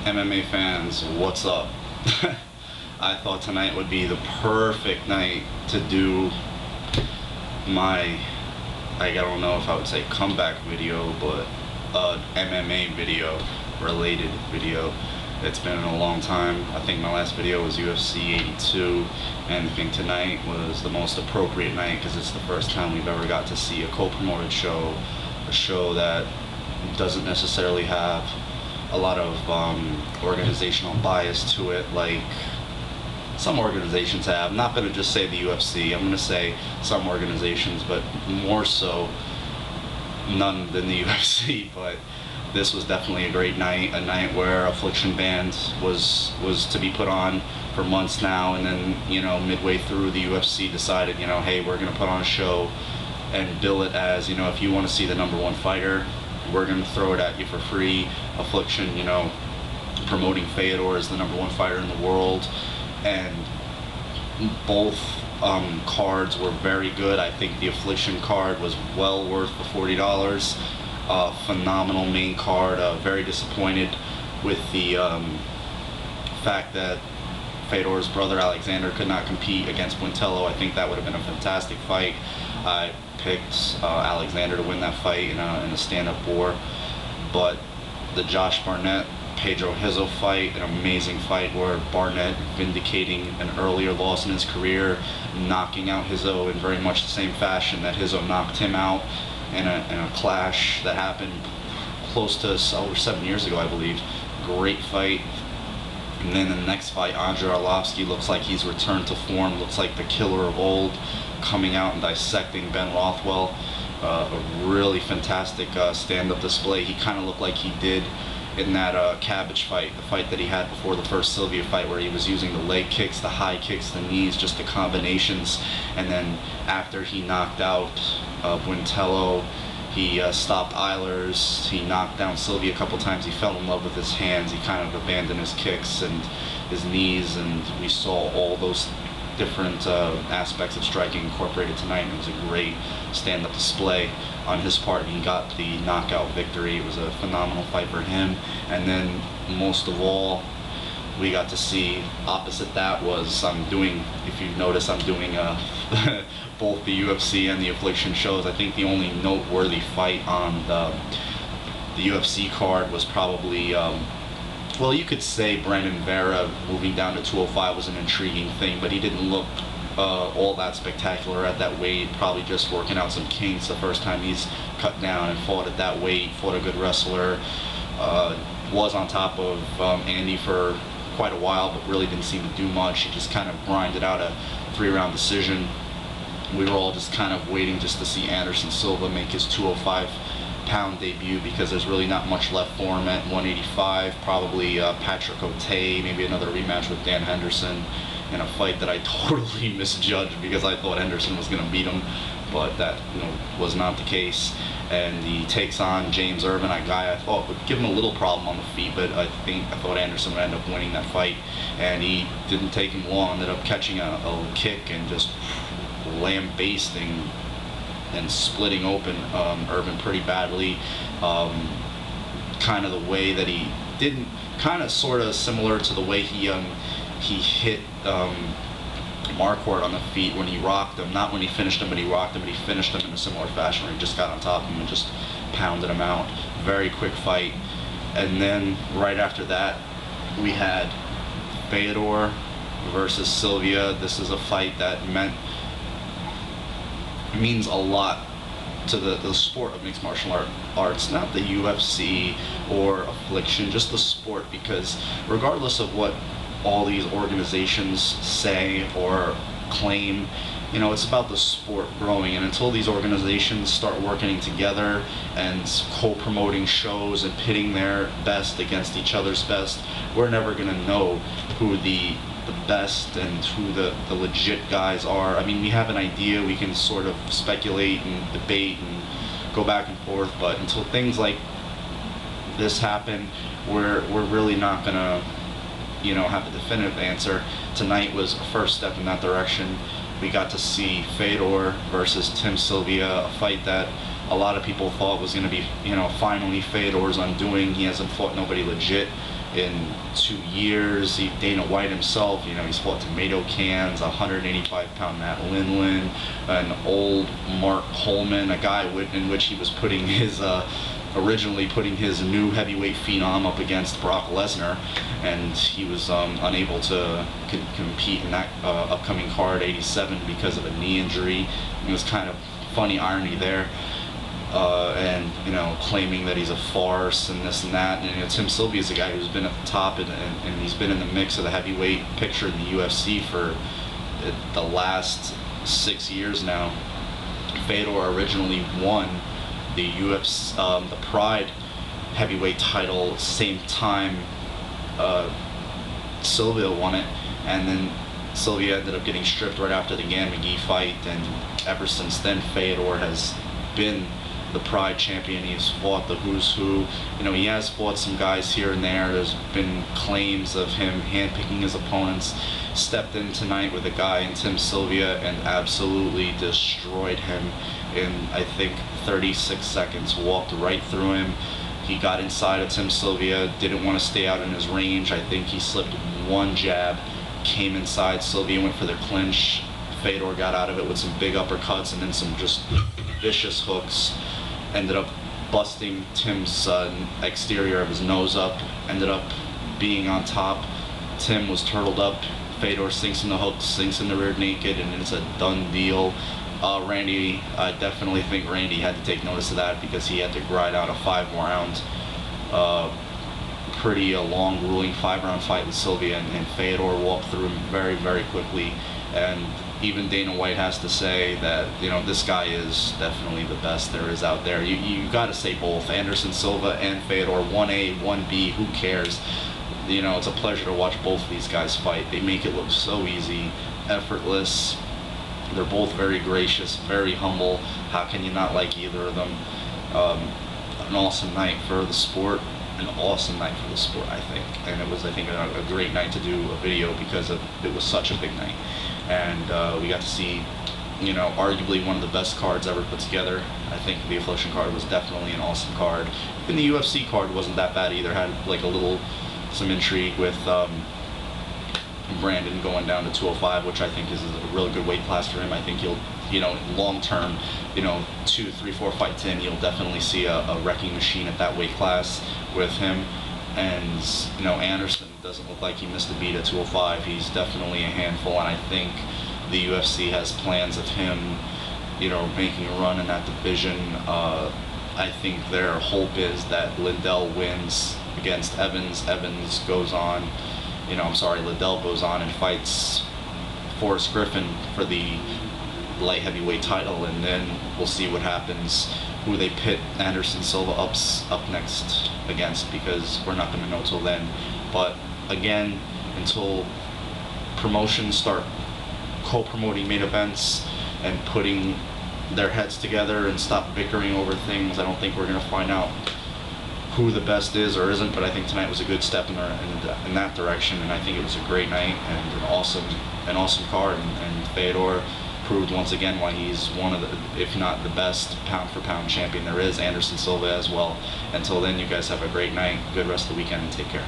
MMA fans, what's up? I thought tonight would be the perfect night to do my, I don't know if I would say comeback video, but MMA video, related video. It's been a long time. I think my last video was UFC 82, and I think tonight was the most appropriate night because it's the first time we've ever got to see a co-promoted show, a show that doesn't necessarily have a lot of organizational bias to it like some organizations have. I'm not going to just say the UFC, I'm going to say some organizations, but more so none than the UFC. But this was definitely a great night, a night where Affliction band was to be put on for months now, and then, you know, midway through the UFC decided, you know, hey, we're going to put on a show and bill it as, you know, if you want to see the #1 fighter, we're going to throw it at you for free. Affliction, you know, promoting Fedor as the #1 fighter in the world, and both cards were very good. I think the Affliction card was well worth the $40. Phenomenal main card. Very disappointed with the fact that Fedor's brother Alexander could not compete against Buentello. I think that would have been a fantastic fight. I picked Alexander to win that fight in a stand-up war, but the Josh Barnett Pedro Rizzo fight, an amazing fight where Barnett vindicating an earlier loss in his career, knocking out Rizzo in very much the same fashion that Rizzo knocked him out in a clash that happened close to over 7 years ago, I believe. Great fight. And then in the next fight, Andrei Arlovsky looks like he's returned to form, looks like the killer of old, coming out and dissecting Ben Rothwell. A really fantastic stand-up display. He kind of looked like he did in that Cabbage fight, the fight that he had before the first Sylvia fight, where he was using the leg kicks, the high kicks, the knees, just the combinations. And then after he knocked out Buentello, he stopped Eilers, he knocked down Sylvia a couple times, he fell in love with his hands, he kind of abandoned his kicks and his knees, and we saw all those different aspects of striking incorporated tonight, and it was a great stand-up display on his part. He got the knockout victory. It was a phenomenal fight for him. And then most of all, we got to see, opposite that was, if you notice, I'm doing both the UFC and the Affliction shows. I think the only noteworthy fight on the UFC card was probably well, you could say Brandon Vera moving down to 205 was an intriguing thing, but he didn't look all that spectacular at that weight. Probably just working out some kinks the first time he's cut down and fought at that weight. Fought a good wrestler. Was on top of Andy for quite a while, but really didn't seem to do much. He just kind of grinded out a 3-round decision. We were all just kind of waiting just to see Anderson Silva make his 205-pound debut, because there's really not much left for him at 185. Probably Patrick O'Tay, maybe another rematch with Dan Henderson in a fight that I totally misjudged because I thought Henderson was going to beat him, but that, you know, was not the case. And he takes on James Irvin, a guy I thought would give him a little problem on the feet, but I thought Anderson would end up winning that fight, and he didn't take him long. Ended up catching a kick and just lambasting and splitting open Irvin pretty badly. Kind of the way that he didn't, kind of sort of similar to the way he hit Marquardt on the feet when he rocked him. Not when he finished him, but he rocked him, but he finished him in a similar fashion where he just got on top of him and just pounded him out. Very quick fight. And then right after that, we had Fedor versus Sylvia. This is a fight that means a lot to the sport of mixed martial arts, not the UFC or Affliction, just the sport, because regardless of what all these organizations say or claim, you know, it's about the sport growing, and until these organizations start working together and co-promoting shows and pitting their best against each other's best, we're never going to know who the best and who the legit guys are. I mean, we have an idea, we can sort of speculate and debate and go back and forth, but until things like this happen, we're really not going to, you know, have a definitive answer. Tonight was a first step in that direction. We got to see Fedor versus Tim Sylvia, a fight that a lot of people thought was going to be, you know, finally Fedor's undoing. He hasn't fought nobody legit in 2 years. Dana White himself, he's fought tomato cans, 185-pound Matt Lindland, an old Mark Coleman, a guy in which he was putting his originally putting his new heavyweight phenom up against Brock Lesnar, and he was unable to compete in that upcoming card, 87, because of a knee injury. It was kind of funny irony there. And claiming that he's a farce and this and that. And Tim Sylvia is a guy who's been at the top, and he's been in the mix of the heavyweight picture in the UFC for the last 6 years now. Fedor originally won the UFC, the Pride heavyweight title, same time Sylvia won it, and then Sylvia ended up getting stripped right after the Gan McGee fight, and ever since then Fedor has been the Pride champion. He's fought the who's who. He has fought some guys here and there. There's been claims of him handpicking his opponents. Stepped in tonight with a guy in Tim Sylvia and absolutely destroyed him in, I think, 36 seconds. Walked right through him. He got inside of Tim Sylvia, didn't want to stay out in his range. I think he slipped one jab, came inside. Sylvia went for the clinch. Fedor got out of it with some big uppercuts and then some just vicious hooks. Ended up busting Tim's exterior of his nose up, ended up being on top. Tim was turtled up. Fedor sinks in the hook, sinks in the rear naked, and it's a done deal. Randy, I definitely think Randy had to take notice of that because he had to grind out a 5-round, pretty long, grueling 5-round fight with Sylvia, and Fedor walked through him very, very quickly. And even Dana White has to say that this guy is definitely the best there is out there. You got to say both, Anderson Silva and Fedor, 1A, 1B, who cares? It's a pleasure to watch both of these guys fight. They make it look so easy, effortless. They're both very gracious, very humble. How can you not like either of them? An awesome night for the sport. An awesome night for the sport, I think. And it was, I think, a great night to do a video because it was such a big night. And we got to see, arguably one of the best cards ever put together. I think the Affliction card was definitely an awesome card. And the UFC card wasn't that bad either. Had like some intrigue with Brandon going down to 205, which I think is a really good weight class for him. I think he'll, long term, 2, 3, 4 fights in, you'll definitely see a wrecking machine at that weight class with him. And Anderson doesn't look like he missed a beat at 205. He's definitely a handful, and I think the UFC has plans of him, making a run in that division. I think their hope is that Liddell wins against Evans. Evans goes on, Liddell goes on and fights Forrest Griffin for the light heavyweight title, and then we'll see what happens, who they pit Anderson Silva up next against, because we're not going to know till then. But again, until promotions start co-promoting main events and putting their heads together and stop bickering over things, I don't think we're going to find out who the best is or isn't. But I think tonight was a good step in that direction, and I think it was a great night and an awesome card. And Fedor proved once again why he's one of the, if not the best pound-for-pound champion there is. Anderson Silva as well. Until then, you guys have a great night, good rest of the weekend, and take care.